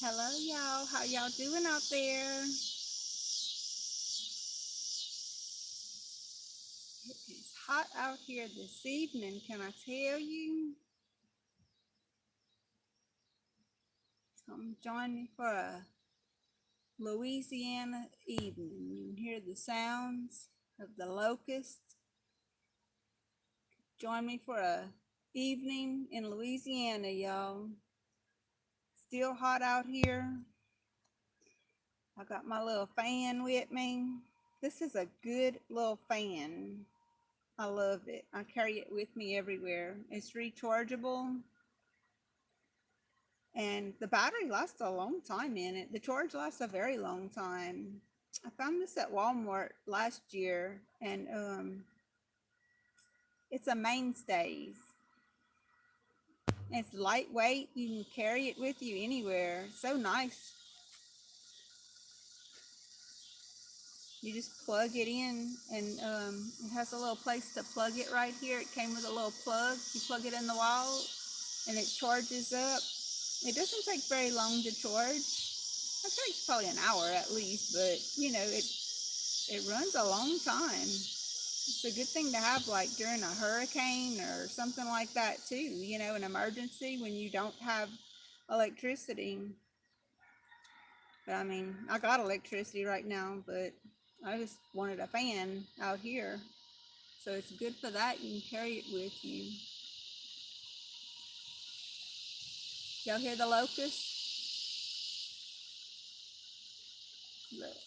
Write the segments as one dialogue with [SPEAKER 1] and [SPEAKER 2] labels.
[SPEAKER 1] Hello, y'all. How y'all doing out there? It is hot out here this evening, can I tell you? Come join me for a Louisiana evening. You can hear the sounds of the locust. Join me for a evening in Louisiana, y'all. Still hot out here. I got my little fan with me. This is a good little fan. I love it. I carry it with me everywhere. It's rechargeable and the battery lasts a long time in it. The charge lasts a very long time. I found this at Walmart last year and it's a mainstays. It's lightweight. You can carry it with you anywhere. So nice. You just plug it in and it has a little place to plug it right here. It came with a little plug. You plug it in the wall and it charges up. It doesn't take very long to charge. It takes probably an hour at least, but you know, it runs a long time. It's a good thing to have like during a hurricane or something like that too, you know, an emergency when you don't have electricity. But I mean, I got electricity right now, but I just wanted a fan out here. So it's good for that. You can carry it with you. Y'all hear the locusts? Look.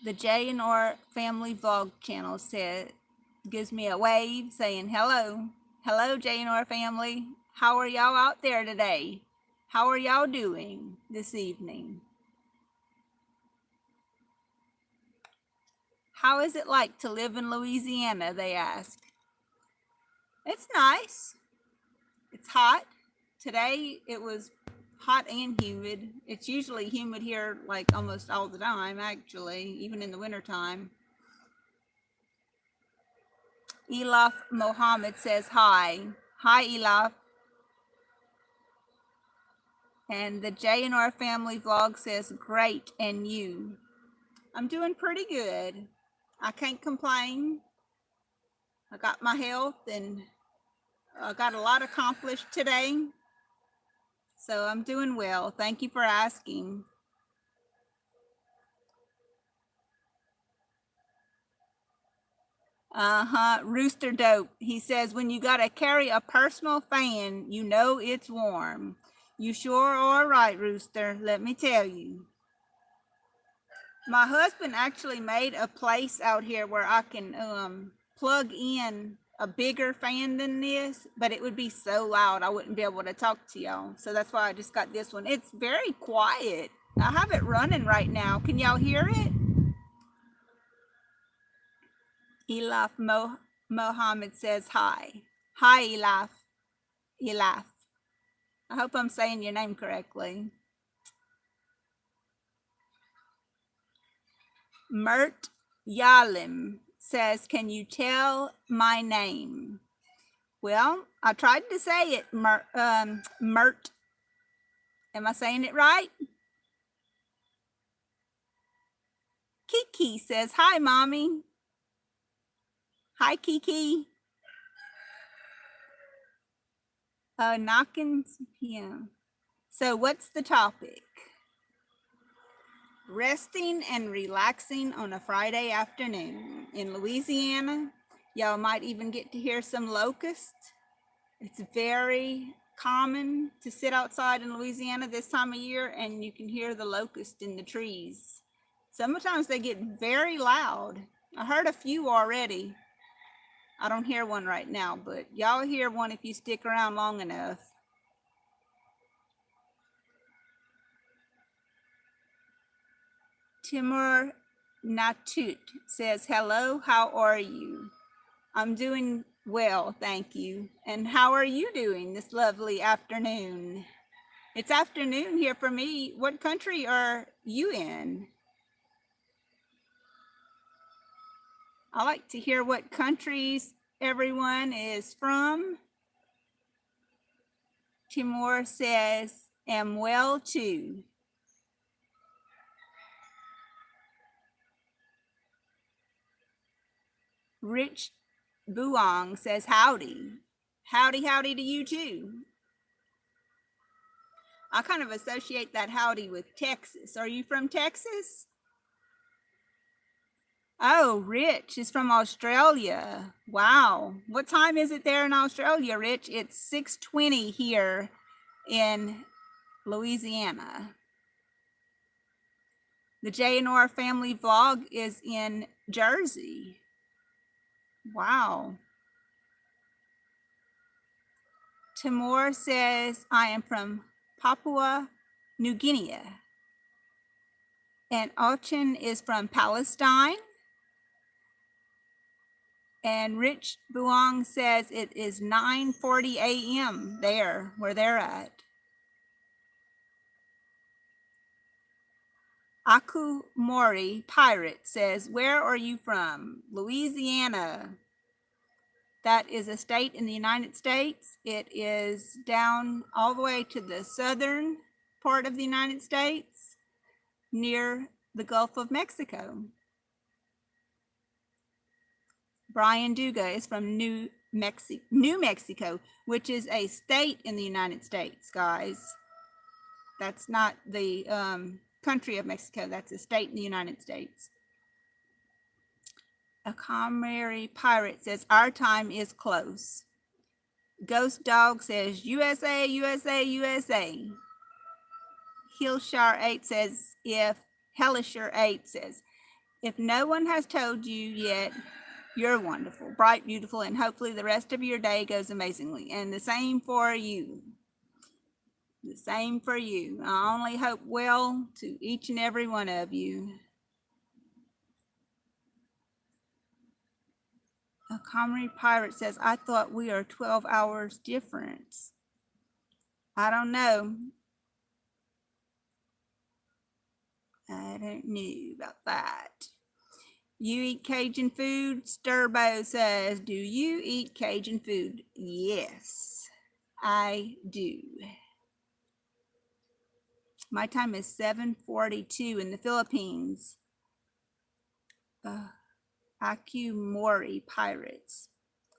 [SPEAKER 1] The J and R Family Vlog channel gives me a wave saying hello. Hello, J and R family. How are y'all out there today? How are y'all doing this evening? How is it like to live in Louisiana, they ask. It's nice. It's hot. Today it was hot and humid. It's usually humid here like almost all the time, actually, even in the wintertime. Elaf Mohammed says hi. Hi, Elaf. And the J&R Family Vlog says great, and you? I'm doing pretty good. I can't complain. I got my health and I got a lot accomplished today. So I'm doing well. Thank you for asking. Rooster Dope. He says, when you gotta carry a personal fan, you know it's warm. You sure are right, Rooster. Let me tell you. My husband actually made a place out here where I can plug in a bigger fan than this, but it would be so loud I wouldn't be able to talk to y'all. So that's why I just got this one. It's very quiet. I have it running right now. Can y'all hear it? Elaf Mohammed says hi. Hi, Elaf. Elaf. I hope I'm saying your name correctly. Mert Yalim says, can you tell my name? Well, I tried to say it, Mert. Am I saying it right? Kiki says, hi, Mommy. Hi, Kiki. Knocking PM. So what's the topic? Resting and relaxing on a Friday afternoon. In Louisiana, y'all might even get to hear some locusts. It's very common to sit outside in Louisiana this time of year and you can hear the locust in the trees. Sometimes they get very loud. I heard a few already. I don't hear one right now, but y'all hear one if you stick around long enough. Timur Natut says, hello, how are you? I'm doing well, thank you. And how are you doing this lovely afternoon? It's afternoon here for me. What country are you in? I like to hear what countries everyone is from. Timur says, am well too. Rich Buong says, howdy. Howdy, howdy to you too. I kind of associate that howdy with Texas. Are you from Texas? Oh, Rich is from Australia. Wow. What time is it there in Australia, Rich? It's 6:20 here in Louisiana. The J&R family vlog is in Jersey. Wow. Timur says, I am from Papua New Guinea. And Ochin is from Palestine. And Rich Buong says it is 9:40 a.m. there, where they're at. Aku Mori Pirate says, where are you from? Louisiana. That is a state in the United States. It is down all the way to the southern part of the United States, near the Gulf of Mexico. Brian Duga is from New Mexico, which is a state in the United States, guys. That's not the country of Mexico. That's a state in the United States. A Comrade Pirate says, our time is close. Ghost Dog says, USA, USA, USA. Hillshire 8 says, Hellisher 8 says, if no one has told you yet, you're wonderful, bright, beautiful, and hopefully the rest of your day goes amazingly. And the same for you. The same for you. I only hope well to each and every one of you. A Comrade Pirate says, I thought we are 12 hours difference. I don't know. I don't know about that. You eat Cajun food? Sturbo says, do you eat Cajun food? Yes, I do. My time is 7:42 in the Philippines. Aku Mori Pirates.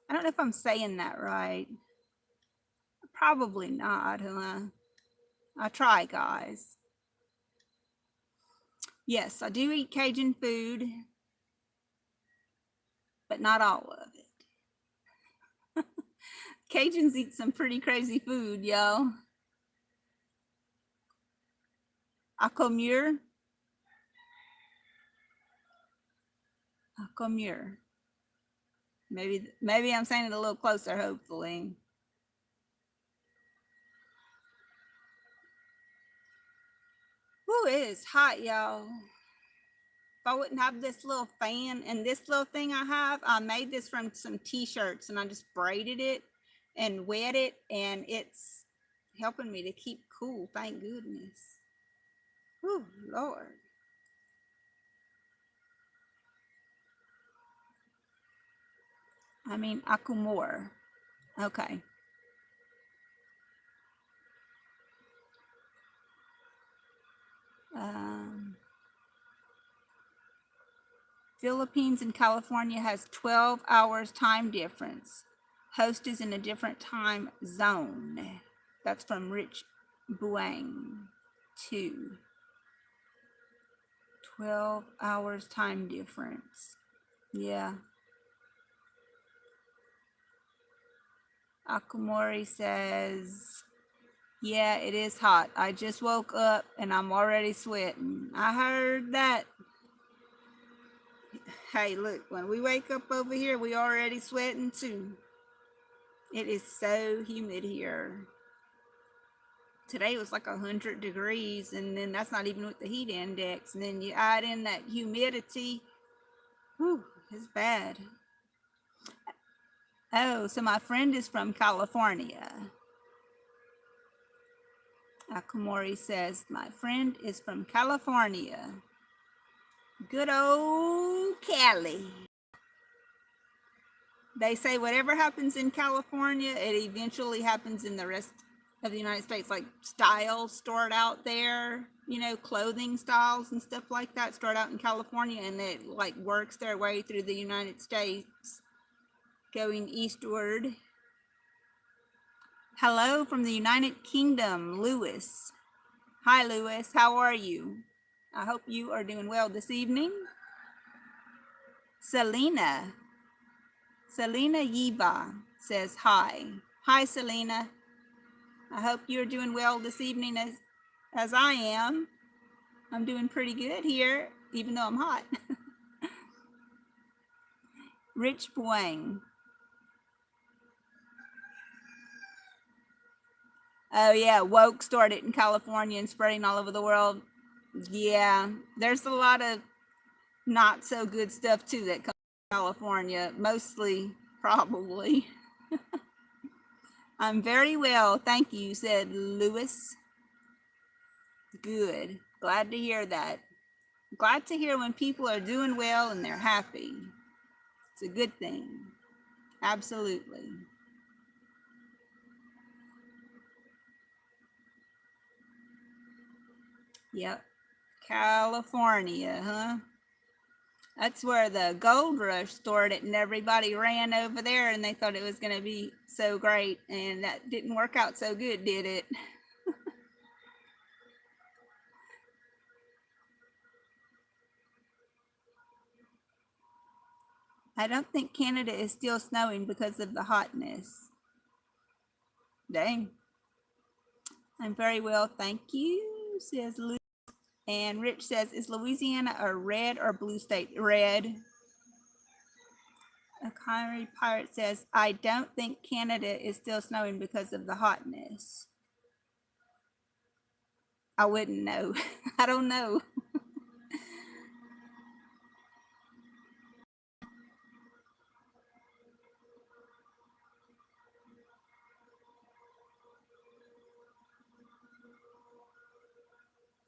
[SPEAKER 1] I don't know if I'm saying that right. Probably not, huh? I try, guys. Yes, I do eat Cajun food, but not all of it. Cajuns eat some pretty crazy food, y'all. Akomur. Akomur. Maybe I'm saying it a little closer, hopefully. Woo, it is hot, y'all. If I wouldn't have this little fan and this little thing I made this from some t-shirts and I just braided it and wet it, and it's helping me to keep cool, thank goodness. Woo, Lord. I mean, Akumor. Okay. Philippines and California has 12 hours time difference. Host is in a different time zone. That's from Rich Buang 2. 12 hours time difference. Yeah. Akumori says, yeah, it is hot. I just woke up and I'm already sweating. I heard that. Hey, look, when we wake up over here, we already sweating too. It is so humid here. Today was like 100 degrees, and then that's not even with the heat index. And then you add in that humidity. Whew, it's bad. Oh, so my friend is from California. Akumori says, my friend is from California. Good old Cali. They say whatever happens in California, it eventually happens in the rest of the United States, like styles start out there, you know, clothing styles and stuff like that start out in California, and it like works their way through the United States going eastward. Hello from the United Kingdom, Lewis. Hi, Lewis. How are you? I hope you are doing well this evening. Selena Yiba says hi. Hi, Selena. I hope you're doing well this evening as I am. I'm doing pretty good here, even though I'm hot. Rich Boang. Oh yeah, woke started in California and spreading all over the world. Yeah, there's a lot of not so good stuff too that comes from California, mostly probably. I'm very well, thank you, said Lewis. Good. Glad to hear that. Glad to hear when people are doing well and they're happy. It's a good thing. Absolutely. Yep. California, huh? That's where the gold rush started, and everybody ran over there and they thought it was going to be so great, and that didn't work out so good, did it? I don't think Canada is still snowing because of the hotness. Dang. I'm very well, thank you, says Lou. And Rich says, is Louisiana a red or blue state? Red. A Connery Pirate says, I don't think Canada is still snowing because of the hotness. I wouldn't know. I don't know.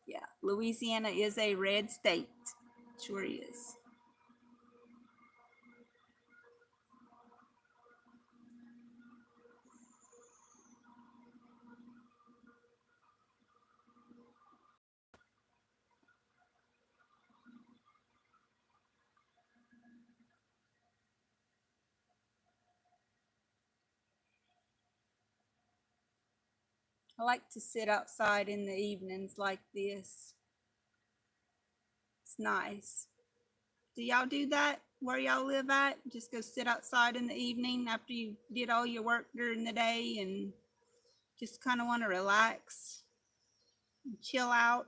[SPEAKER 1] Yeah, Louisiana is a red state. Sure is. I like to sit outside in the evenings like this. It's nice. Do y'all do that where y'all live at? Just go sit outside in the evening after you did all your work during the day and just kind of want to relax and chill out?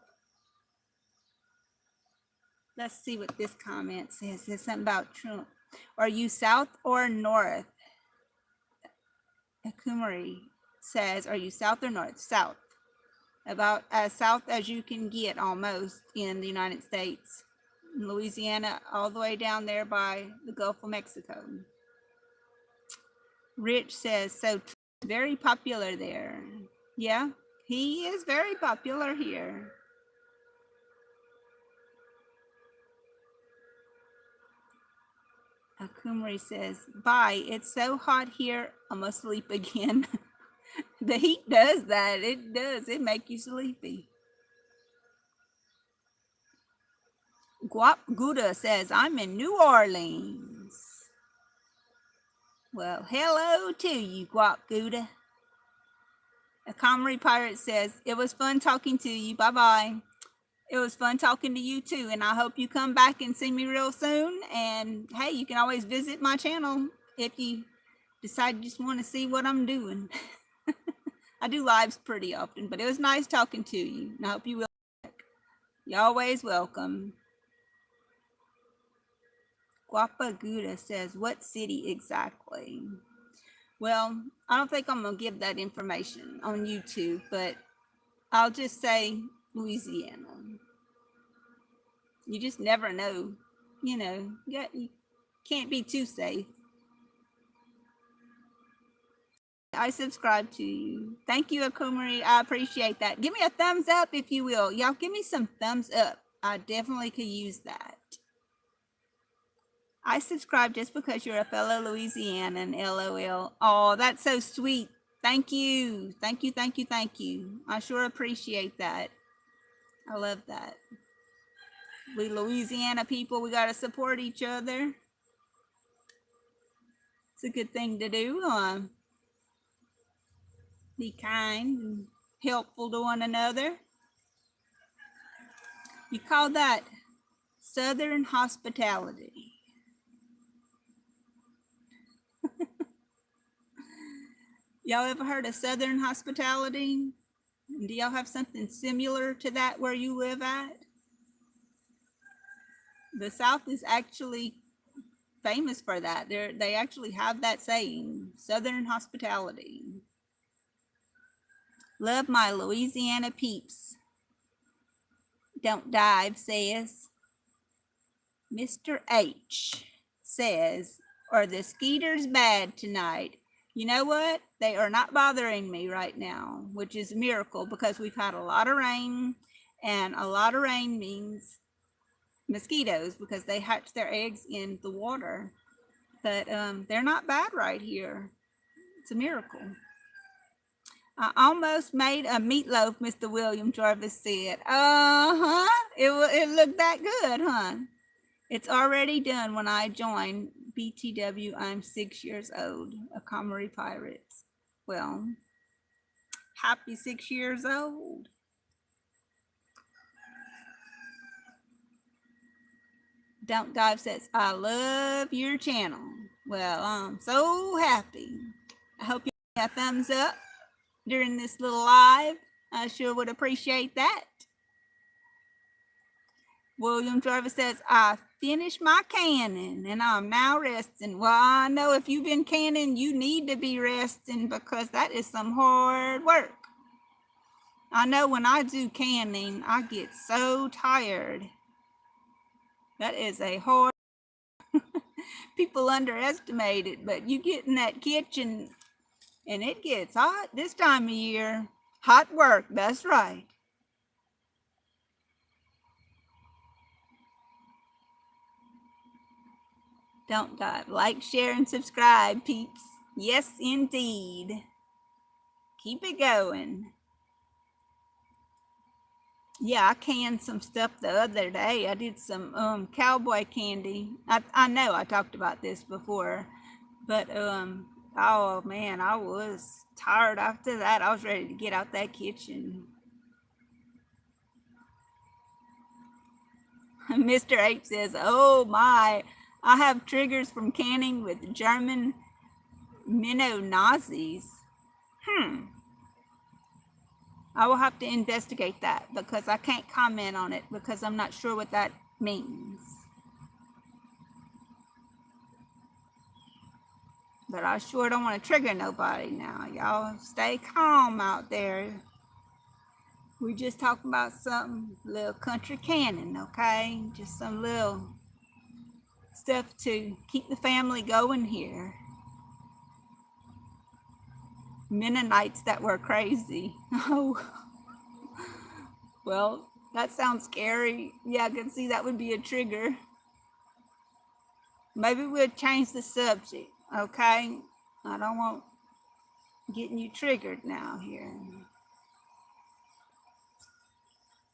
[SPEAKER 1] Let's see what this comment says. It says something about Trump. Are you south or north? Akumari says, are you south or north? South. About as south as you can get almost in the United States. In Louisiana, all the way down there by the Gulf of Mexico. Rich says, so very popular there. Yeah, he is very popular here. Akumari says, bye, it's so hot here, I'm asleep again. The heat does that. It does. It make you sleepy. Guap Gouda says, I'm in New Orleans. Well, hello to you, Guap Gouda. A Comrie Pirate says, it was fun talking to you. Bye-bye. It was fun talking to you too, and I hope you come back and see me real soon. And hey, you can always visit my channel if you decide you just want to see what I'm doing. I do lives pretty often, but it was nice talking to you, and I hope you will. You're always welcome. Guapa Gouda says, what city exactly? Well, I don't think I'm going to give that information on YouTube, but I'll just say Louisiana. You just never know. You know, you can't be too safe. I subscribe to you. Thank you, Akumari. I appreciate that. Give me a thumbs up if you will. Y'all give me some thumbs up. I definitely could use that. I subscribe just because you're a fellow Louisianan, LOL. Oh, that's so sweet. Thank you. Thank you, thank you, thank you. I sure appreciate that. I love that. We Louisiana people, we got to support each other. It's a good thing to do. Be kind and helpful to one another. You call that Southern hospitality. Y'all ever heard of Southern hospitality? Do y'all have something similar to that where you live at? The South is actually famous for that. They actually have that saying, Southern hospitality. Love my Louisiana peeps. Don't Dive says, Mr. H says, are the skeeters bad tonight? You know what? They are not bothering me right now, which is a miracle because we've had a lot of rain, and a lot of rain means mosquitoes because they hatch their eggs in the water. But they're not bad right here. It's a miracle. I almost made a meatloaf, Mr. William Jarvis said. It looked that good, huh? It's already done when I joined BTW. I'm 6 years old, a Comrie Pirates. Well, happy 6 years old. Don't Dive says, I love your channel. Well, I'm so happy. I hope you get a thumbs up during this little live. I sure would appreciate that. William Jarvis says, I finished my canning and I'm now resting. Well, I know if you've been canning, you need to be resting because that is some hard work. I know when I do canning, I get so tired. That is a hard. People underestimate it, but you get in that kitchen and it gets hot this time of year. Hot work, that's right. Don't Dive. Like, share, and subscribe, peeps. Yes, indeed. Keep it going. Yeah, I canned some stuff the other day. I did some cowboy candy. I know I talked about this before, but oh man, I was tired after that. I was ready to get out that kitchen. Mr. H says, oh my, I have triggers from canning with German minnow Nazis. I will have to investigate that because I can't comment on it because I'm not sure what that means. But I sure don't want to trigger nobody now. Y'all stay calm out there. We just talking about something, little country canning, okay? Just some little stuff to keep the family going here. Mennonites that were crazy. Oh, well, that sounds scary. Yeah, I can see that would be a trigger. Maybe we'll change the subject, okay? I don't want getting you triggered now here.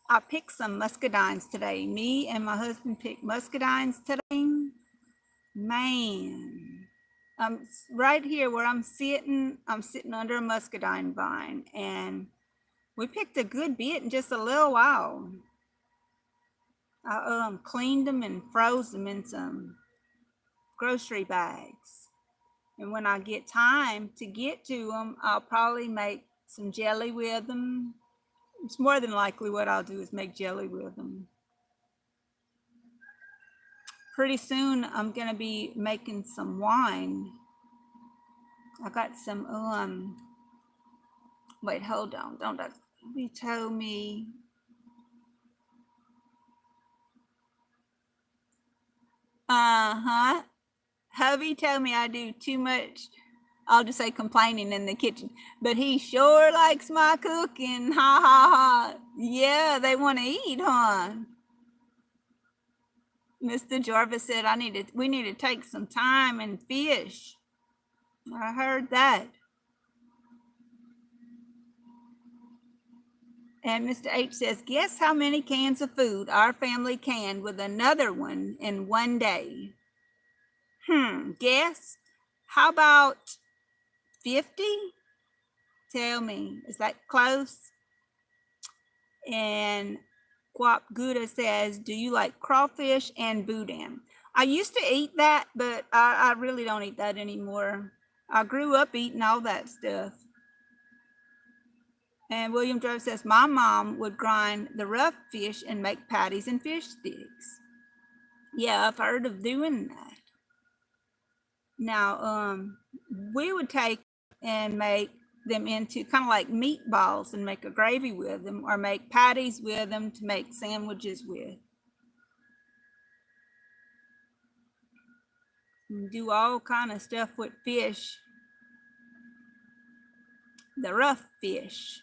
[SPEAKER 1] I picked some muscadines today. Me and my husband picked muscadines today. Man, right here where I'm sitting under a muscadine vine, and we picked a good bit in just a little while. I cleaned them and froze them in some grocery bags. And when I get time to get to them, I'll probably make some jelly with them. It's more than likely what I'll do is make jelly with them. Pretty soon I'm gonna be making some wine. I got some wait, hold on, don't he told me hubby told me I do too much, I'll just say complaining in the kitchen, but he sure likes my cooking. Ha ha ha. Yeah, they want to eat, huh? Mr. Jarvis said we need to take some time and fish. I heard that. And Mr. H says, guess how many cans of food our family canned with another one in one day? Guess? How about 50? Tell me, is that close? And Guap Gouda says, do you like crawfish and boudin? I used to eat that, but I really don't eat that anymore. I grew up eating all that stuff. And William Drove says, my mom would grind the rough fish and make patties and fish sticks. Yeah, I've heard of doing that. Now, we would take and make them into kind of like meatballs and make a gravy with them, or make patties with them to make sandwiches with. And do all kind of stuff with fish. The rough fish.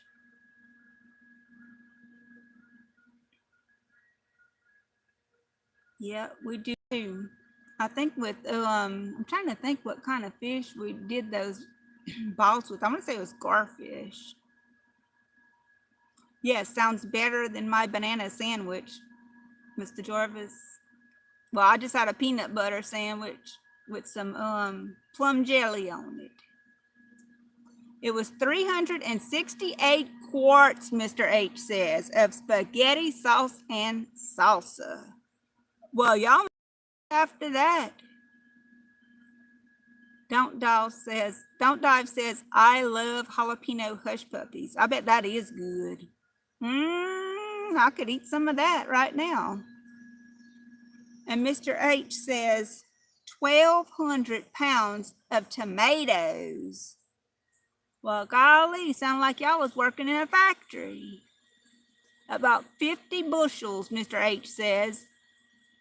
[SPEAKER 1] Yeah, we do. I think with I'm trying to think what kind of fish we did those balls with. I'm gonna say it was garfish. Yes, sounds better than my banana sandwich, Mr. Jarvis. Well, I just had a peanut butter sandwich with some plum jelly on it. It was 368 quarts, Mr. H says, of spaghetti sauce and salsa. Well, y'all after that. Don't Dive says, I love jalapeno hush puppies. I bet that is good. I could eat some of that right now. And Mr. H says, 1,200 pounds of tomatoes. Well, golly, sound like y'all was working in a factory. About 50 bushels, Mr. H says,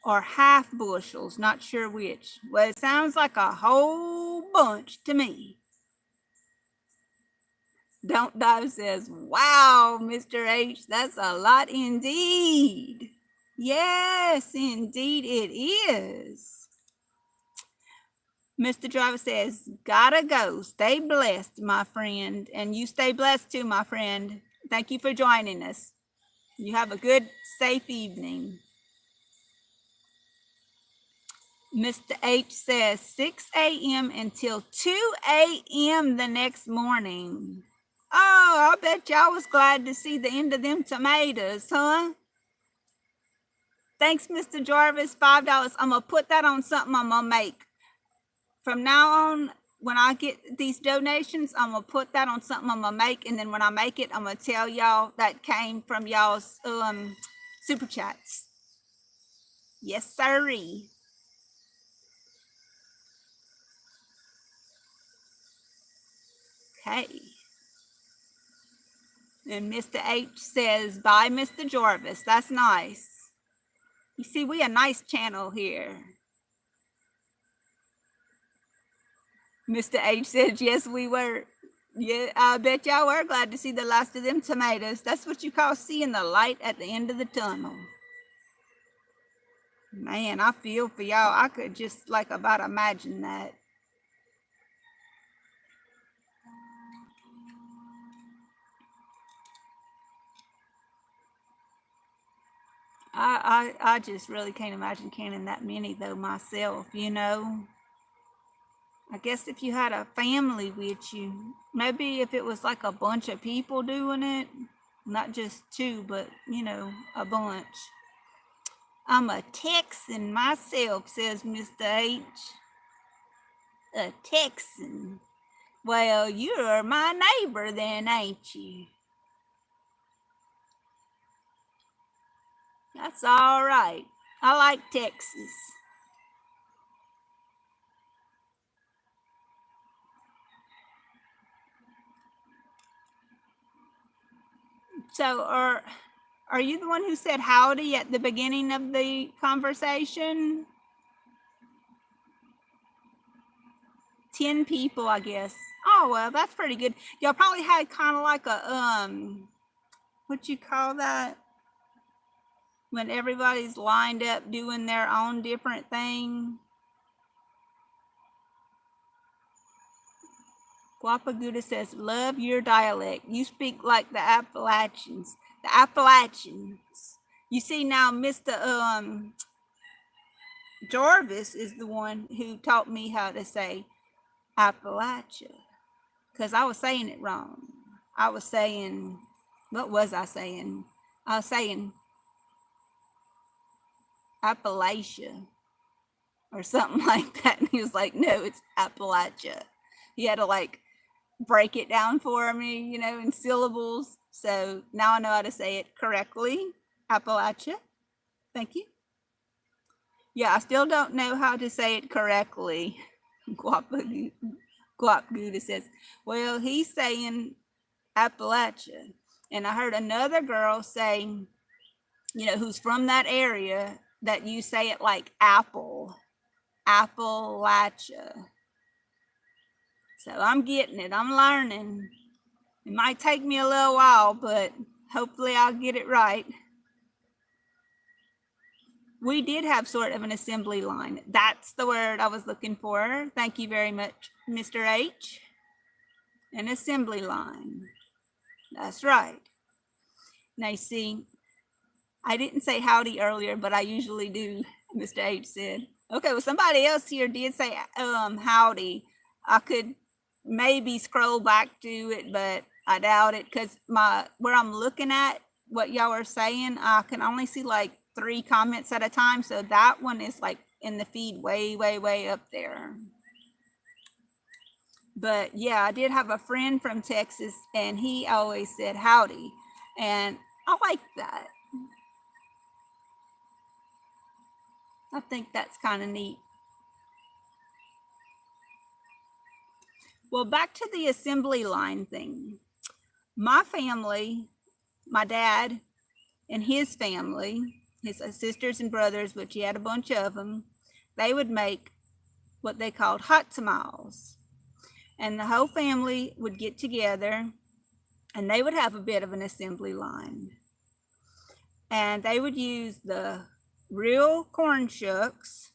[SPEAKER 1] or half bushels, not sure which. Well, it sounds like a whole bunch to me. Don't Dive says, wow, Mr. H, that's a lot indeed. Yes, indeed it is. Mr. Driver says, gotta go. Stay blessed, my friend. And you stay blessed too, my friend. Thank you for joining us. You have a good, safe evening. Mr. H says 6 a.m. until 2 a.m. the next morning. Oh, I bet y'all was glad to see the end of them tomatoes, huh? Thanks, Mr. Jarvis, $5. I'm going to put that on something I'm going to make. From now on, when I get these donations, I'm going to put that on something I'm going to make. And then when I make it, I'm going to tell y'all that came from y'all's super chats. Yes, sirree. Okay. And Mr. H says, bye, Mr. Jarvis. That's nice. You see, we a nice channel here. Mr. H says, yes, we were. Yeah, I bet y'all were glad to see the last of them tomatoes. That's what you call seeing the light at the end of the tunnel. Man, I feel for y'all. I could just like about imagine that. I just really can't imagine canning that many though myself, you know. I guess if you had a family with you, maybe if it was like a bunch of people doing it, not just two, but you know, a bunch. I'm a Texan myself, says Mr. H. A Texan. Well, you're my neighbor then, ain't you? That's all right. I like Texas. So, are you the one who said howdy at the beginning of the conversation? 10 people, I guess. Oh, well, that's pretty good. Y'all probably had kind of like a, what you call that? When everybody's lined up doing their own different thing. Wapaguda says, love your dialect. You speak like the Appalachians. The Appalachians. You see now, Mr. Jarvis is the one who taught me how to say Appalachia. Because I was saying it wrong. I was saying, what was I saying? I was saying Appalachia or something like that. And he was like, no, it's Appalachia. He had to like break it down for me, you know, in syllables. So now I know how to say it correctly. Appalachia. Thank you. Yeah, I still don't know how to say it correctly. Guapguda says, well, he's saying Appalachia. And I heard another girl saying, you know, who's from that area, that you say it like apple. Appalachia. So I'm getting it. I'm learning. It might take me a little while, but hopefully I'll get it right. We did have sort of an assembly line. That's the word I was looking for. Thank you very much, Mr. H. An assembly line. That's right. Now, you see, I didn't say howdy earlier, but I usually do, Mr. H said. Okay, well, somebody else here did say howdy. I could maybe scroll back to it, but I doubt it, because where I'm looking at what y'all are saying, I can only see like 3 comments at a time. So that one is like in the feed way, way, way up there. But yeah, I did have a friend from Texas, and he always said howdy. And I like that. I think that's kind of neat. Well, back to the assembly line thing. My family, my dad and his family, his sisters and brothers, which he had a bunch of them, they would make what they called hot tamales. And the whole family would get together, and they would have a bit of an assembly line. And they would use the real corn shucks,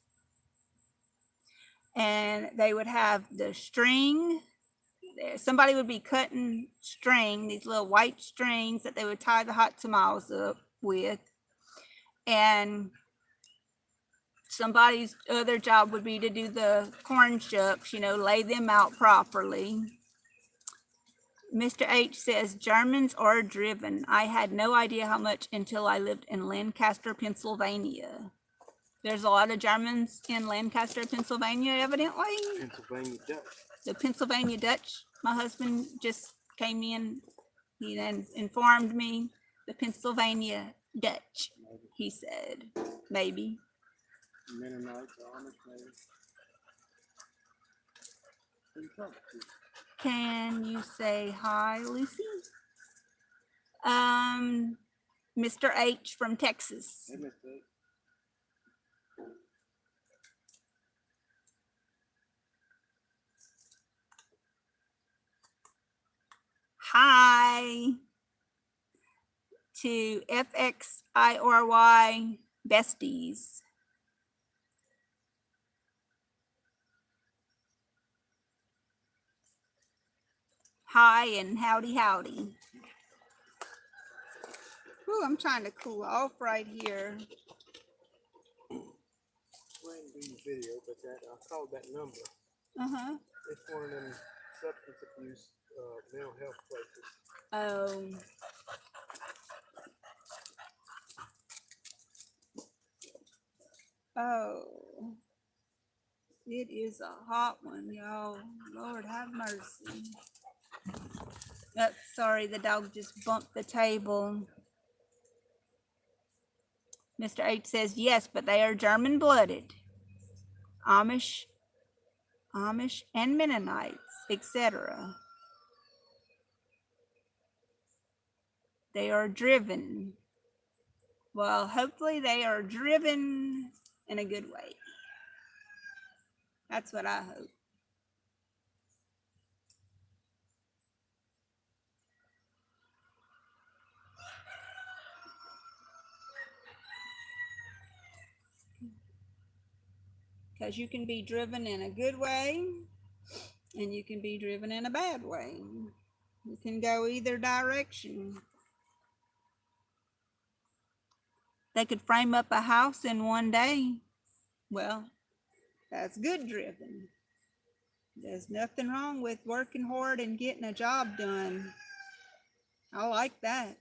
[SPEAKER 1] and they would have the string. Somebody would be cutting string, these little white strings that they would tie the hot tamales up with. And somebody's other job would be to do the corn shucks, you know, lay them out properly. Mr. H says, Germans are driven. I had no idea how much until I lived in Lancaster, Pennsylvania. There's a lot of Germans in Lancaster, Pennsylvania, evidently.
[SPEAKER 2] Pennsylvania Dutch.
[SPEAKER 1] The Pennsylvania Dutch. My husband just came in. He then informed me. The Pennsylvania Dutch, he said. Maybe.
[SPEAKER 2] Mennonites, Amish, maybe.
[SPEAKER 1] Can you say hi, Lucy? Mr. H from Texas.
[SPEAKER 2] Hey, Mr. H.
[SPEAKER 1] Hi to FXIRY besties. Hi and howdy, howdy. Ooh, I'm trying to cool off right here.
[SPEAKER 2] Go ahead and do your video, but I called that number. It's one of them substance abuse mental health places.
[SPEAKER 1] Oh, it is a hot one, y'all. Lord have mercy. Oh, sorry, the dog just bumped the table. Mr. H says, yes, but they are German-blooded. Amish and Mennonites, etc. They are driven. Well, hopefully they are driven in a good way. That's what I hope. Because you can be driven in a good way And you can be driven in a bad way. You can go either direction. They could frame up a house in one day. Well, that's good driven. There's nothing wrong with working hard and getting a job done. I like that.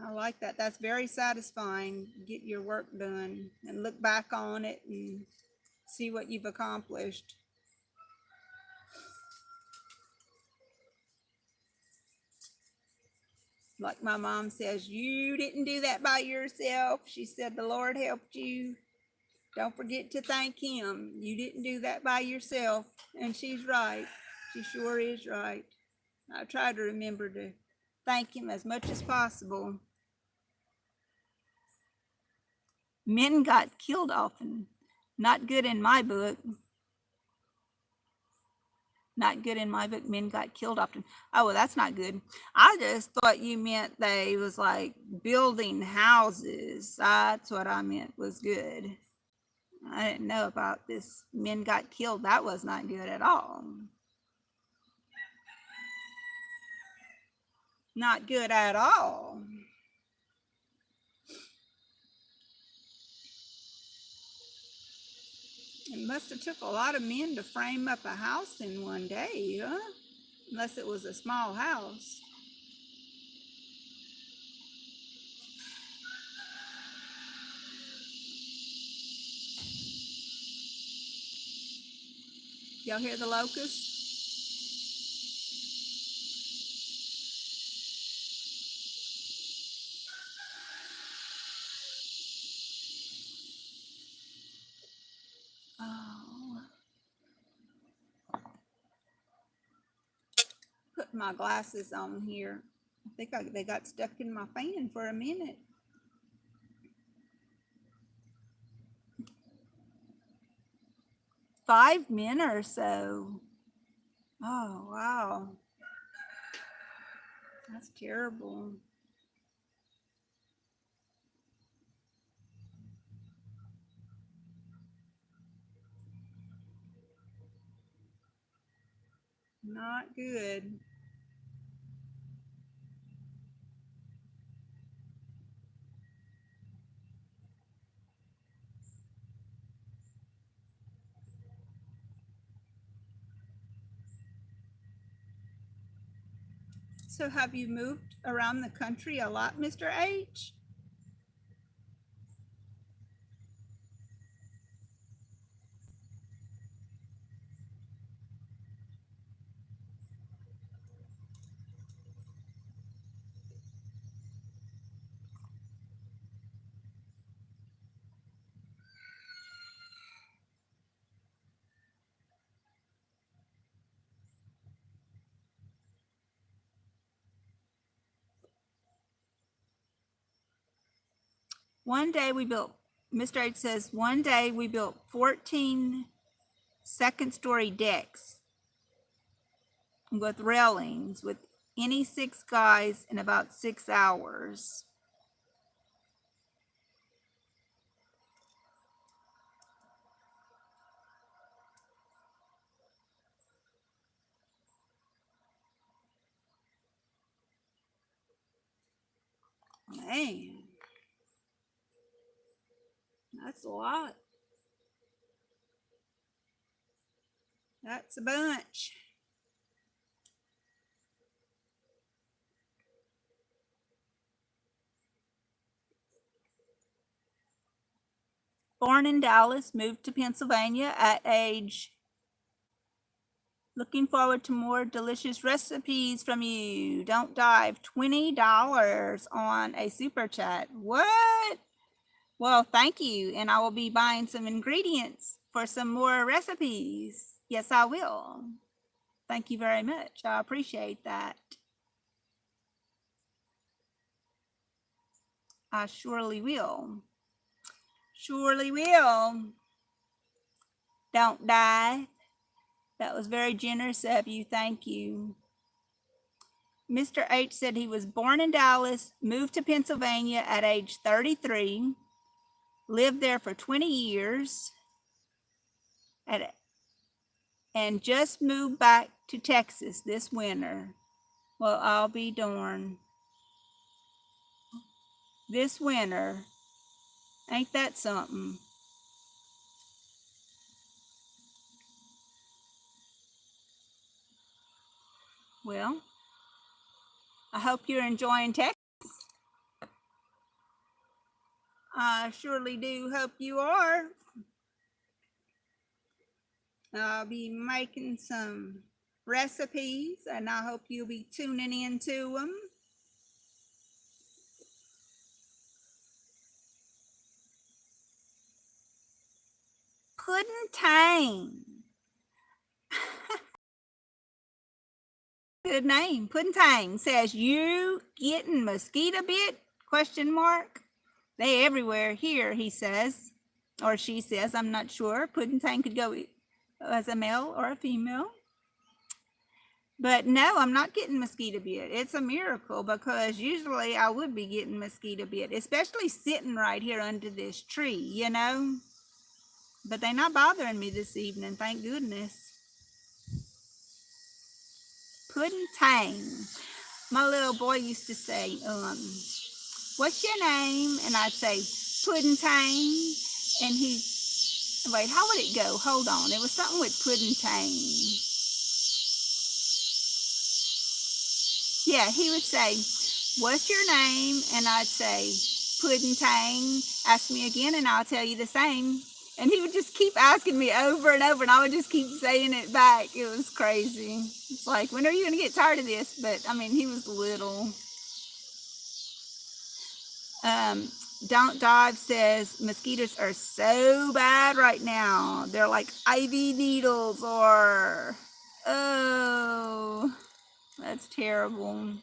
[SPEAKER 1] I like that. That's very satisfying. Get your work done and look back on it and see what you've accomplished. Like my mom says, you didn't do that by yourself. She said the Lord helped you. Don't forget to thank him. You didn't do that by yourself. And she's right. She sure is right. I try to remember to thank him as much as possible. Men got killed often. Not good in my book. Not good in my book. Men got killed often. Oh, well, that's not good. I just thought you meant they was like building houses. That's what I meant was good. I didn't know about this. Men got killed. That was not good at all. Not good at all. It must have took a lot of men to frame up a house in one day, huh? Unless it was a small house. Y'all hear the locusts? Oh. Put my glasses on here. I think they got stuck in my fan for a minute. Five men or so. Oh, wow. That's terrible. Not good. So have you moved around the country a lot, Mr. H? One day we built, Mr. H says, one day we built 14 second-story decks with railings with any 6 guys in about 6 hours. Man, that's a lot. That's a bunch. Born in Dallas, moved to Pennsylvania at age. Looking forward to more delicious recipes from you. Don't dive. $20 on a super chat. What? Well, thank you. And I will be buying some ingredients for some more recipes. Yes, I will. Thank you very much. I appreciate that. I surely will. Surely will. Don't die. That was very generous of you. Thank you. Mr. H said he was born in Dallas, moved to Pennsylvania at age 33, lived there for 20 years. and just moved back to Texas this winter. Well, I'll be darned. This winter. Ain't that something? Well, I hope you're enjoying Texas. I surely do hope you are. I'll be making some recipes and I hope you'll be tuning into them. Puddin' Tang. Good name. Puddin' Tang says, you getting mosquito bit? Question mark. They everywhere here, he says. Or she says, I'm not sure. Puddin' Tang could go as a male or a female. But no, I'm not getting mosquito bit. It's a miracle because usually I would be getting mosquito bit, especially sitting right here under this tree, you know. But they're not bothering me this evening, thank goodness. Puddin' Tang. My little boy used to say, what's your name? And I'd say, Puddin' Tang. And he, wait, how would it go? Hold on. It was something with Puddin' Tang. Yeah, he would say, what's your name? And I'd say, Puddin' Tang. Ask me again and I'll tell you the same. And he would just keep asking me over and over and I would just keep saying it back. It was crazy. It's like, when are you going to get tired of this? But I mean, he was little. Don't Dive says mosquitoes are so bad right now. They're like IV needles or, oh, that's terrible.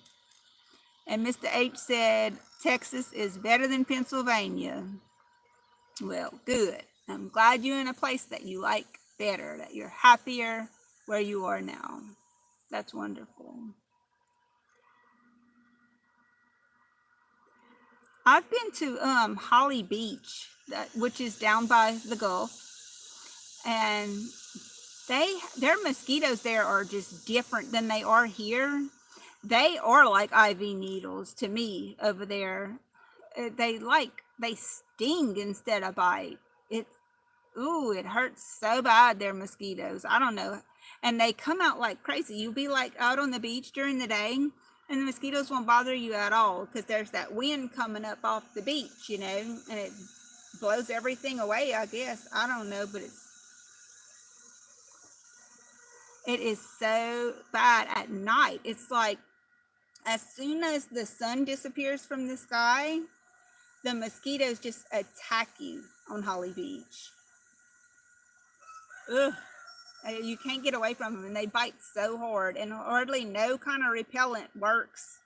[SPEAKER 1] And Mr. H said, Texas is better than Pennsylvania. Well, good. I'm glad you're in a place that you like better, that you're happier where you are now. That's wonderful. I've been to Holly Beach, which is down by the Gulf, and their mosquitoes there are just different than they are here. They are like IV needles to me over there. They sting instead of bite. It hurts so bad. They're mosquitoes. I don't know. And they come out like crazy. You'll be like out on the beach during the day and the mosquitoes won't bother you at all because there's that wind coming up off the beach, you know, and it blows everything away, I guess. I don't know, but it is so bad at night. It's like as soon as the sun disappears from the sky, the mosquitoes just attack you on Holly Beach. Ugh. You can't get away from them and they bite so hard and hardly no kind of repellent works.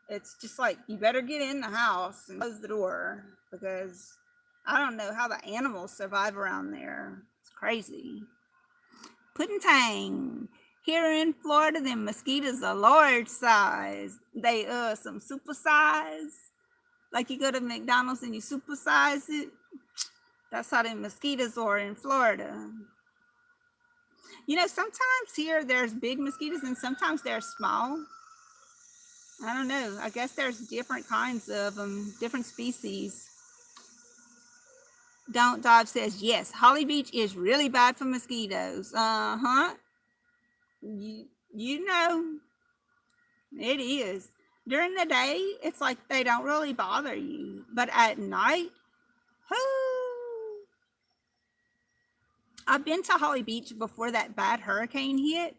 [SPEAKER 1] It's just like, you better get in the house and close the door because I don't know how the animals survive around there. It's crazy. Puddin' Tang. Here in Florida, them mosquitoes are large size. They some super size. Like you go to McDonald's and you super size it. That's how them mosquitoes are in Florida. You know, sometimes here there's big mosquitoes and sometimes they're small. I don't know. I guess there's different kinds of them, different species. Don't Dive says, yes, Holly Beach is really bad for mosquitoes. Uh-huh. You know, it is. During the day, it's like they don't really bother you. But at night, whoo. I've been to Holly Beach before that bad hurricane hit.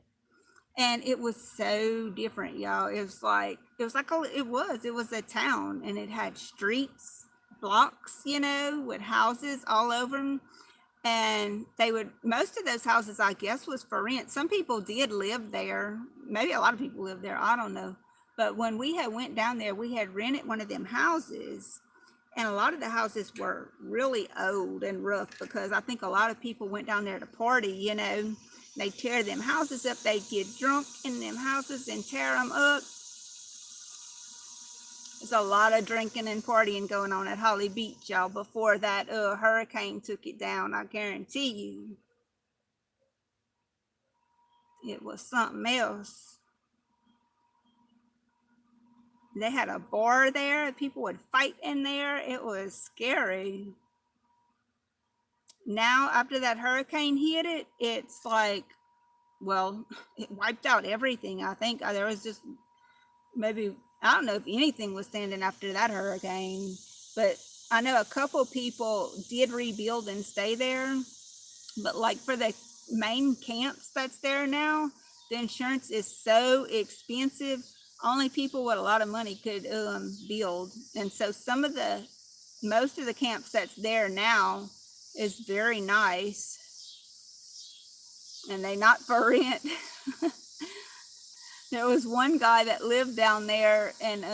[SPEAKER 1] And it was so different, y'all. It was a town and it had streets, blocks, you know, with houses all over them. And most of those houses, I guess, was for rent. Some people did live there. Maybe a lot of people lived there. I don't know. But when we had went down there, we had rented one of them houses. And a lot of the houses were really old and rough because I think a lot of people went down there to party, you know. They tear them houses up. They get drunk in them houses and tear them up. There's a lot of drinking and partying going on at Holly Beach, y'all, before that hurricane took it down, I guarantee you. it was something else. They had a bar there. People would fight in there. It was scary. Now, after that hurricane hit it, it's like, well, it wiped out everything. I think there was just maybe, I don't know if anything was standing after that hurricane, but I know a couple people did rebuild and stay there. But like for the main camps that's there now, the insurance is so expensive. Only people with a lot of money could build. And so most of the camps that's there now is very nice. And they not for rent. There was one guy that lived down there, and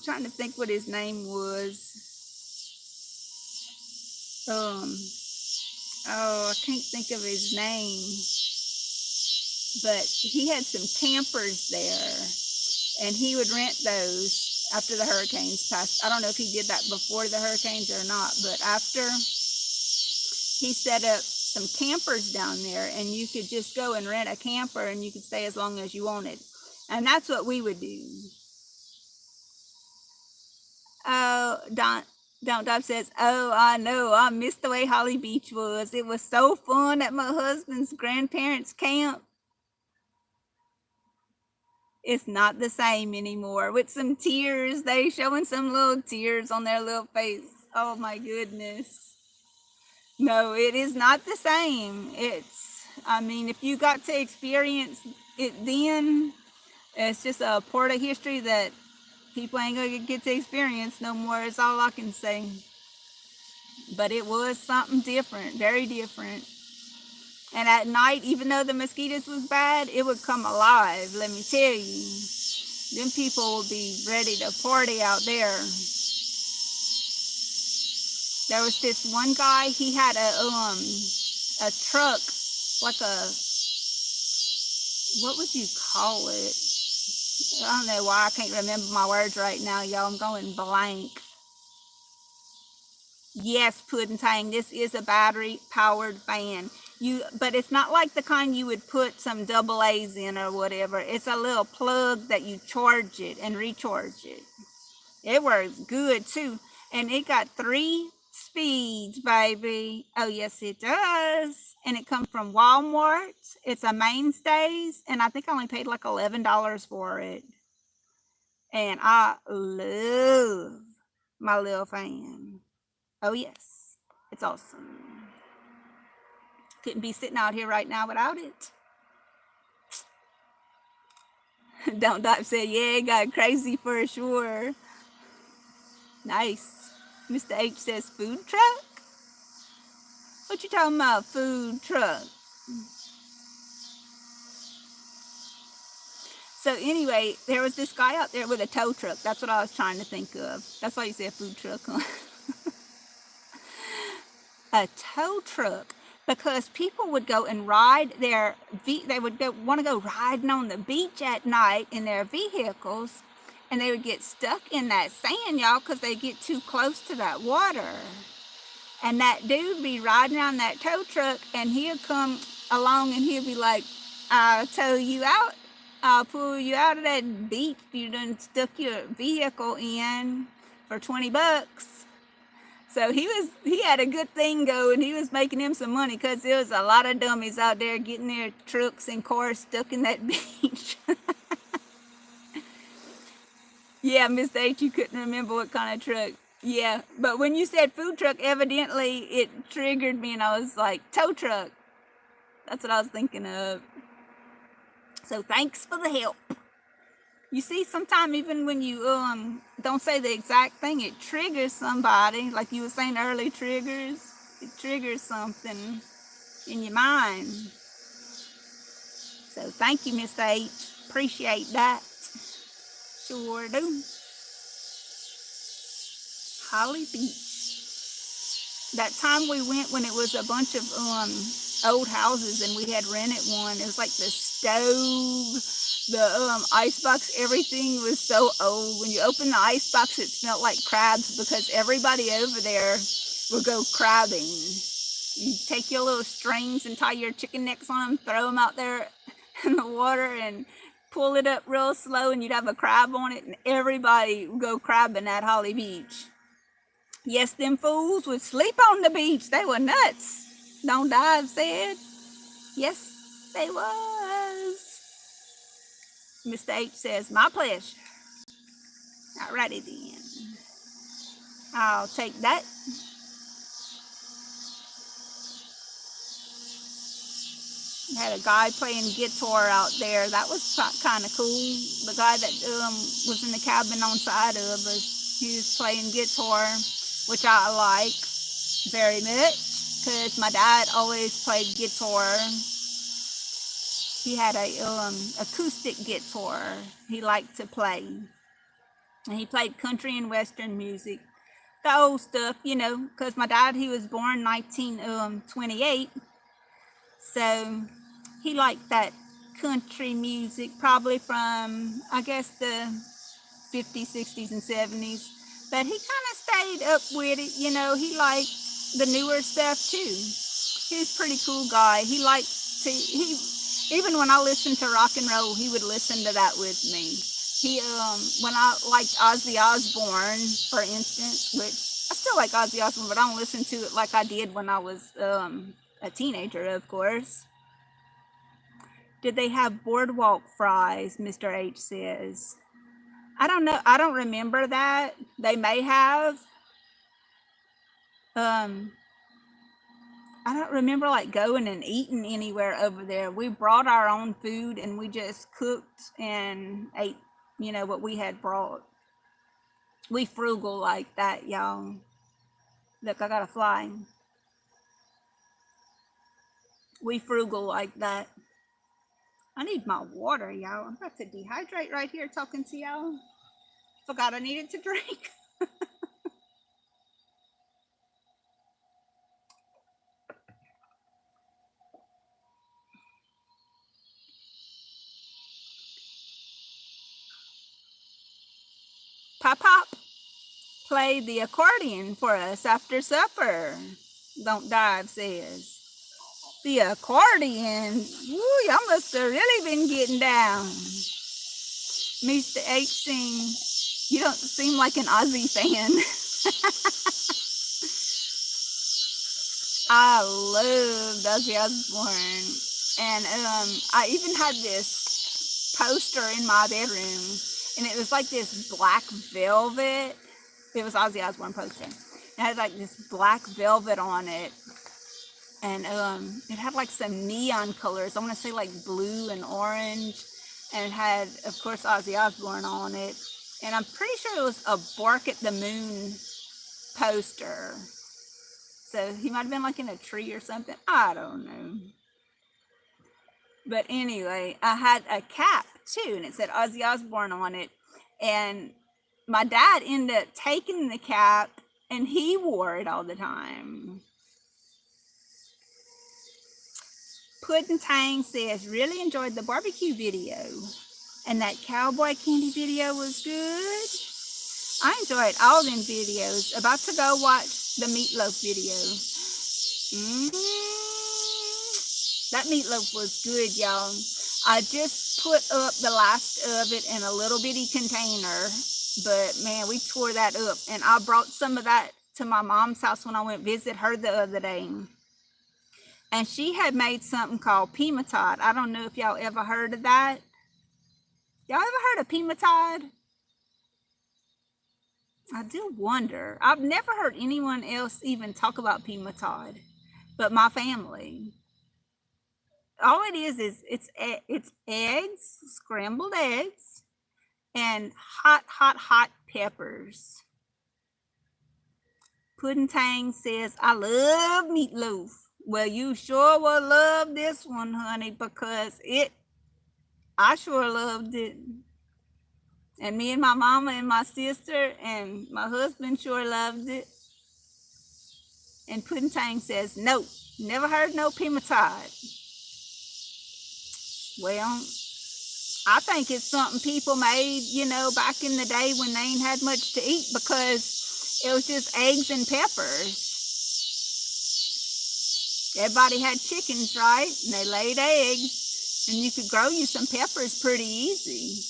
[SPEAKER 1] trying to think what his name was. I can't think of his name. But he had some campers there, and he would rent those after the hurricanes passed. I don't know if he did that before the hurricanes or not, but after, he set up some campers down there, and you could just go and rent a camper, and you could stay as long as you wanted. And that's what we would do. Oh, Don Dob says, oh, I know. I missed the way Holly Beach was. It was so fun at my husband's grandparents' camp. It's not the same anymore. With some tears, they showing some little tears on their little face. Oh my goodness. No, it is not the same. I mean, if you got to experience it then, it's just a part of history that people ain't gonna get to experience no more, is all I can say. But it was something different, very different. And at night, even though the mosquitoes was bad, it would come alive, let me tell you. Them people would be ready to party out there. There was this one guy, he had a truck, like what would you call it? I don't know why I can't remember my words right now, y'all. I'm going blank. Yes, Pudding Tang, this is a battery-powered fan. But it's not like the kind you would put some double A's in or whatever. It's a little plug that you charge it and recharge it. It works good, too. And it got 3 speeds, baby. Oh, yes, it does. And it comes from Walmart. It's a Mainstays. And I think I only paid like $11 for it. And I love my little fan. Oh, yes. It's awesome. Couldn't be sitting out here right now without it. Don't Dot said, yeah, it got crazy for sure. Nice. Mr. H says, food truck? What you talking about, food truck? So anyway, there was this guy out there with a tow truck. That's what I was trying to think of. That's why you said food truck. A tow truck. Because people would go and ride they would want to go riding on the beach at night in their vehicles, and they would get stuck in that sand, y'all, because they get too close to that water. And that dude would be riding on that tow truck, and he'll come along and he'll be like, I'll tow you out. I'll pull you out of that beach you done stuck your vehicle in for $20. So he had a good thing going. He was making him some money, because there was a lot of dummies out there getting their trucks and cars stuck in that beach. Yeah, Mr. H, you couldn't remember what kind of truck. Yeah, but when you said food truck, evidently it triggered me, and I was like, tow truck. That's what I was thinking of. So thanks for the help. You see, sometimes even when you don't say the exact thing, it triggers somebody. Like you were saying early triggers. It triggers something in your mind. So thank you, Mr. H. Appreciate that. Sure do. Holly Beach. That time we went when it was a bunch of old houses, and we had rented one. It was like the stove, the icebox, everything was so old. When you open the icebox, it smelled like crabs, because everybody over there would go crabbing. You take your little strings and tie your chicken necks on them, throw them out there in the water and pull it up real slow, and you'd have a crab on it, and everybody would go crabbing at Holly Beach. Yes, them fools would sleep on the beach. They were nuts. Don't Dive said. Yes, they was. Mr. H says, my pleasure. Alrighty then. I'll take that. Had a guy playing guitar out there. That was kind of cool. The guy that was in the cabin on side of us, he was playing guitar, which I like very much because my dad always played guitar. He had a acoustic guitar he liked to play, and he played country and western music, the old stuff, you know, because my dad, he was born 1928, so he liked that country music probably from, I guess, the 50s, 60s, and 70s. But he kind of stayed up with it, you know. He liked the newer stuff too. He was a pretty cool guy. He liked to, even when I listened to rock and roll, he would listen to that with me. When I liked Ozzy Osbourne, for instance, which I still like Ozzy Osbourne, but I don't listen to it like I did when I was a teenager, of course. Did they have boardwalk fries? Mr. H says. I don't know. I don't remember that. They may have. I don't remember like going and eating anywhere over there. We brought our own food and we just cooked and ate, you know, what we had brought. We frugal like that, y'all. Look, I got a fly. We frugal like that. I need my water, y'all. I'm about to dehydrate right here talking to y'all. Forgot I needed to drink. Pop, play the accordion for us after supper. Don't Dive says. The accordion. Woo, y'all must have really been getting down. Mr. H sings, you don't seem like an Ozzy fan. I loved Ozzy Osbourne. And I even had this poster in my bedroom, and it was like this black velvet. It was Ozzy Osbourne poster. It had like this black velvet on it. And it had like some neon colors. I want to say like blue and orange. And it had, of course, Ozzy Osbourne on it. And I'm pretty sure it was a Bark at the Moon poster. So he might have been like in a tree or something. I don't know. But anyway, I had a cap too, and it said Ozzy Osbourne on it. And my dad ended up taking the cap, and he wore it all the time. Puddin' Tang says, really enjoyed the barbecue video. And that cowboy candy video was good. I enjoyed all them videos. About to go watch the meatloaf video. That meatloaf was good, y'all. I just put up the last of it in a little bitty container. But, man, we tore that up. And I brought some of that to my mom's house when I went visit her the other day. And she had made something called Pimatod. I don't know if y'all ever heard of that. Y'all ever heard of Pimatod? I do wonder. I've never heard anyone else even talk about Pimatod, but my family. All it is it's eggs, scrambled eggs, and hot peppers. Puddin' Tang says, I love meatloaf. Well, you sure will love this one, honey, because I sure loved it. And me and my mama and my sister and my husband sure loved it. And Puddin' Tang says, no, never heard no Pimatod. Well, I think it's something people made, you know, back in the day when they ain't had much to eat, because it was just eggs and peppers. Everybody had chickens, right? And they laid eggs. And you could grow you some peppers pretty easy.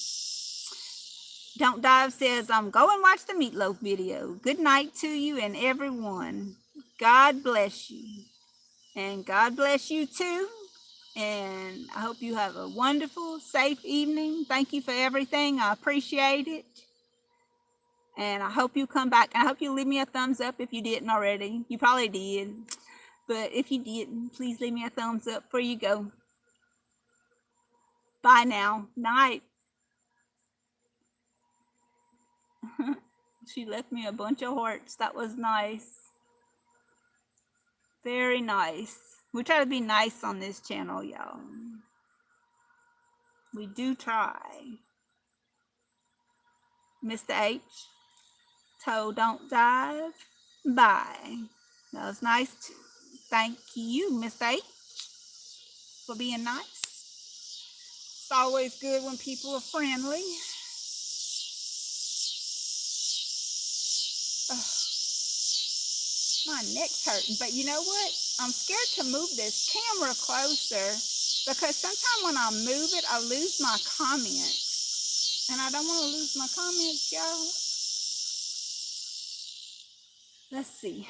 [SPEAKER 1] Don't Dive says, go and watch the meatloaf video. Good night to you and everyone. God bless you. And God bless you too. And I hope you have a wonderful, safe evening. Thank you for everything. I appreciate it. And I hope you come back. I hope you leave me a thumbs up if you didn't already. You probably did. But if you didn't, please leave me a thumbs up before you go. Bye now. Night. She left me a bunch of hearts. That was nice. Very nice. We try to be nice on this channel, y'all. We do try. Mr. H. Don't Dive. Bye. That was nice too. Thank you, Mr. H, for being nice. It's always good when people are friendly. My neck's hurting, but you know what? I'm scared to move this camera closer because sometimes when I move it, I lose my comments. And I don't want to lose my comments, y'all. Let's see.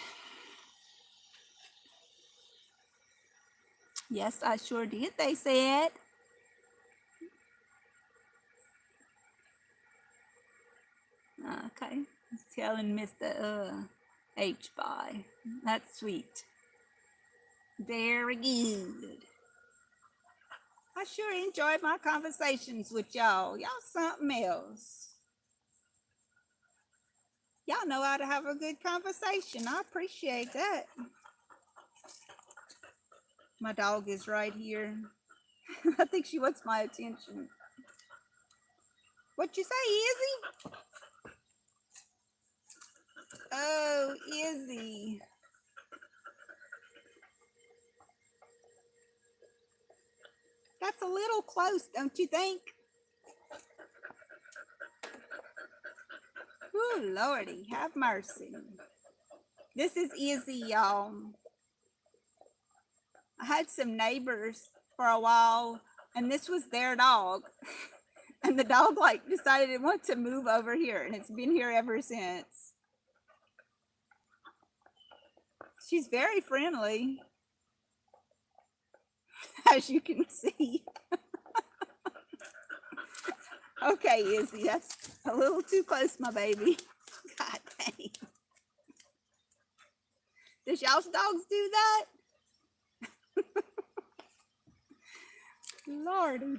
[SPEAKER 1] Yes, I sure did, they said. Okay. Telling Mr. H bye. That's sweet. Very good. I sure enjoyed my conversations with y'all. Y'all something else. Y'all know how to have a good conversation. I appreciate that. My dog is right here. I think she wants my attention. What you say, Izzy? Oh, Izzy. That's a little close, don't you think? Oh, Lordy, have mercy. This is Izzy, y'all. I had some neighbors for a while, and this was their dog. And the dog, decided it wanted to move over here, and it's been here ever since. She's very friendly, as you can see. Okay, Izzy, that's a little too close, my baby. God dang. Does y'all's dogs do that? Lordy.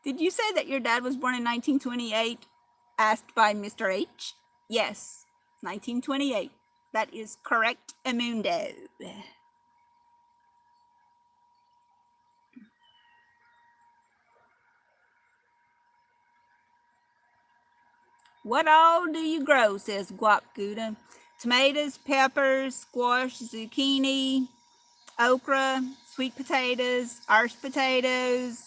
[SPEAKER 1] Did you say that your dad was born in 1928? Asked by Mr. H. Yes, 1928. That is correct, Amundo. What all do you grow, says Guap Gouda. Tomatoes, peppers, squash, zucchini, okra, sweet potatoes, Irish potatoes,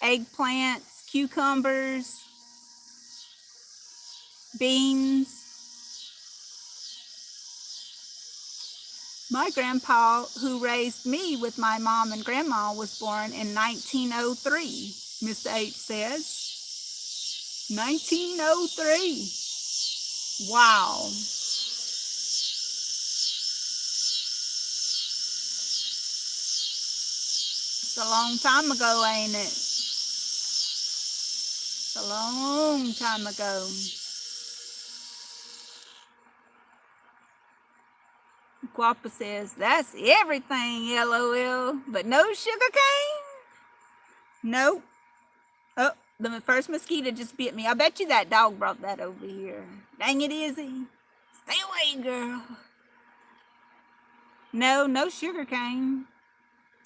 [SPEAKER 1] eggplants, cucumbers, beans. My grandpa, who raised me with my mom and grandma, was born in 1903, Mr. H says. 1903. Wow. It's a long time ago, ain't it? It's a long time ago. Guapa says, that's everything, LOL. But no sugar cane? Nope. Oh, the first mosquito just bit me. I bet you that dog brought that over here. Dang it, Izzy. Stay away, girl. No sugar cane.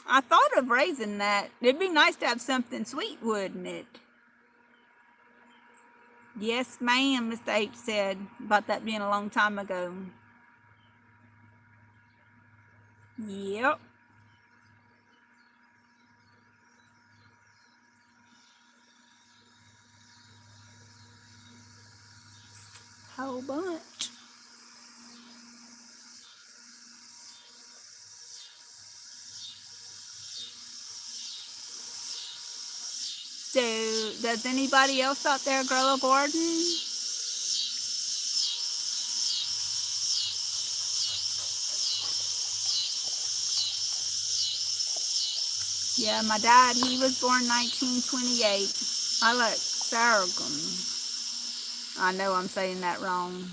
[SPEAKER 1] I thought of raising that. It'd be nice to have something sweet, wouldn't it? Yes, ma'am, Mr. H said, about that being a long time ago. Yep. Whole bunch. Does anybody else out there grow a garden? Yeah, my dad, he was born 1928. I like sorghum. I know I'm saying that wrong.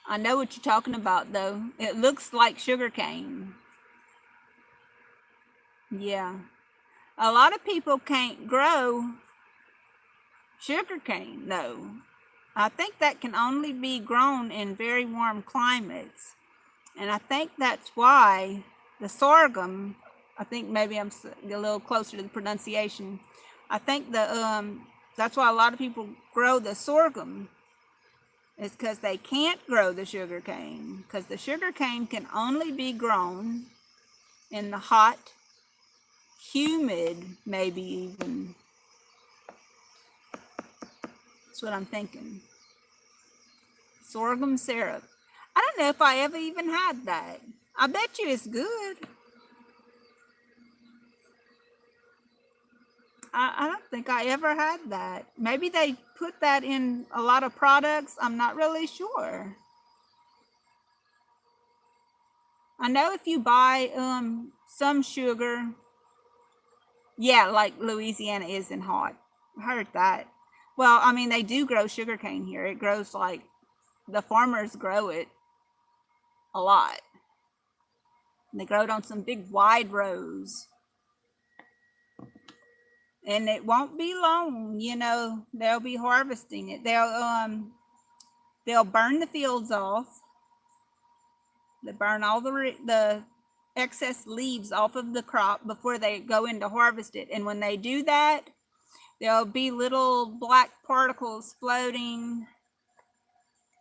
[SPEAKER 1] I know what you're talking about, though. It looks like sugarcane. Yeah. A lot of people can't grow sugarcane, though. I think that can only be grown in very warm climates. And I think that's why the sorghum, I think maybe I'm a little closer to the pronunciation. I think that's why a lot of people grow the sorghum. It's because they can't grow the sugarcane. Because the sugarcane can only be grown in the hot, humid, maybe even. That's what I'm thinking. Sorghum syrup. I don't know if I ever even had that. I bet you it's good. I don't think I ever had that. Maybe they put that in a lot of products. I'm not really sure. I know if you buy some sugar, yeah, like Louisiana isn't hot. I heard that. Well, I mean, they do grow sugarcane here. It grows like the farmers grow it a lot. And they grow it on some big wide rows. And it won't be long, they'll be harvesting it. They'll burn the fields off. They burn all the excess leaves off of the crop before they go in to harvest it. And when they do that, there'll be little black particles floating.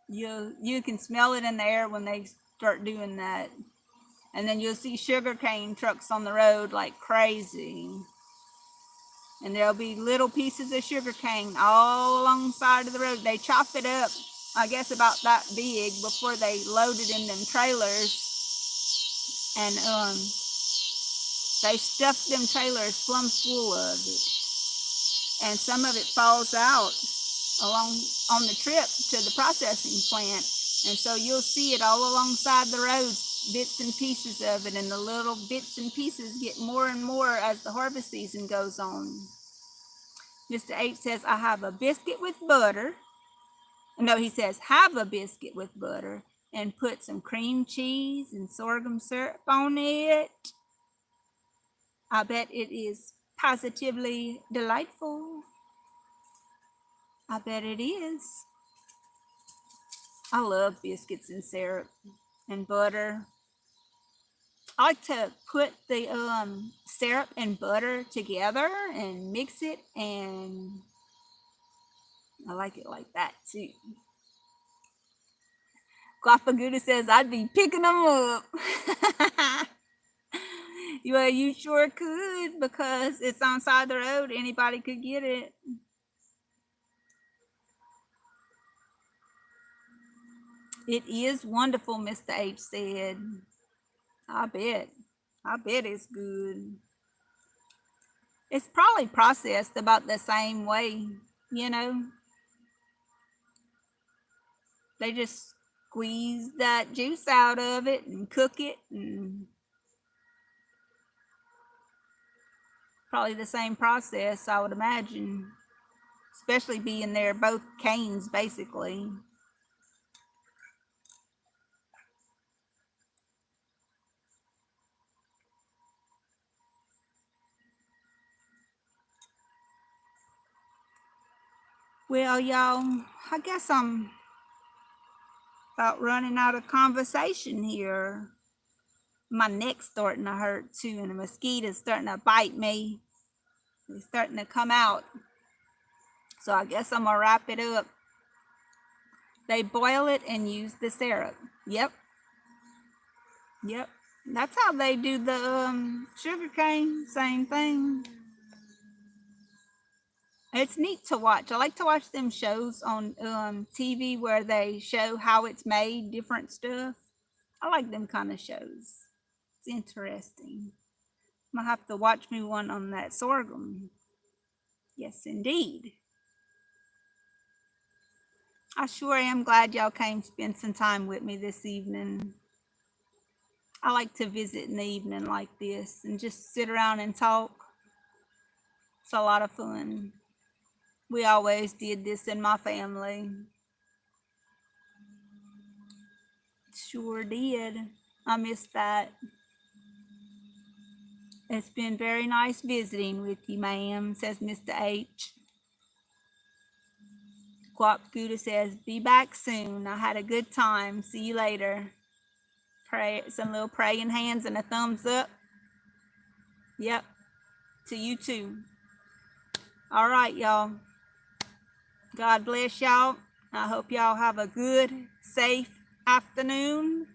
[SPEAKER 1] You can smell it in the air when they start doing that. And then you'll see sugarcane trucks on the road like crazy. And there'll be little pieces of sugarcane all alongside of the road. They chop it up, I guess about that big, before they load it in them trailers. And they stuff them trailers plumb full of it. And some of it falls out along on the trip to the processing plant. And so you'll see it all alongside the roads, bits and pieces of it, and the little bits and pieces get more and more as the harvest season goes on. Mr. H says, I have a biscuit with butter. No, he says, have a biscuit with butter and put some cream cheese and sorghum syrup on it. I bet it is positively delightful. I bet it is. I love biscuits and syrup and butter. I like to put the syrup and butter together and mix it, and I like it like that too. Guapaguda says I'd be picking them up. Well, you sure could, because it's on side the road. Anybody could get it. It is wonderful, Mr. H said. I bet it's good. It's probably processed about the same way, They just squeeze that juice out of it and cook it, and probably the same process, I would imagine, especially being they're both canes basically. Well, y'all, I guess I'm about running out of conversation here. My neck's starting to hurt too, and the mosquito's starting to bite me. It's starting to come out. So I guess I'm gonna wrap it up. They boil it and use the syrup. Yep. That's how they do the sugar cane. Same thing. It's neat to watch. I like to watch them shows on TV where they show how it's made, different stuff. I like them kind of shows. It's interesting. I'm gonna have to watch me one on that sorghum. Yes, indeed. I sure am glad y'all came spend some time with me this evening. I like to visit in the evening like this and just sit around and talk. It's a lot of fun. We always did this in my family. Sure did. I miss that. It's been very nice visiting with you, ma'am, says Mr. H. Guap Gouda says, be back soon. I had a good time. See you later. Pray, some little praying hands and a thumbs up. Yep. To you too. All right, y'all. God bless y'all. I hope y'all have a good, safe afternoon.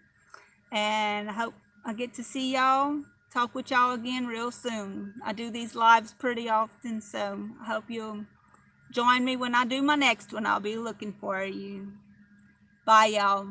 [SPEAKER 1] And I hope I get to see y'all, talk with y'all again real soon. I do these lives pretty often, so I hope you'll join me when I do my next one. I'll be looking for you. Bye, y'all.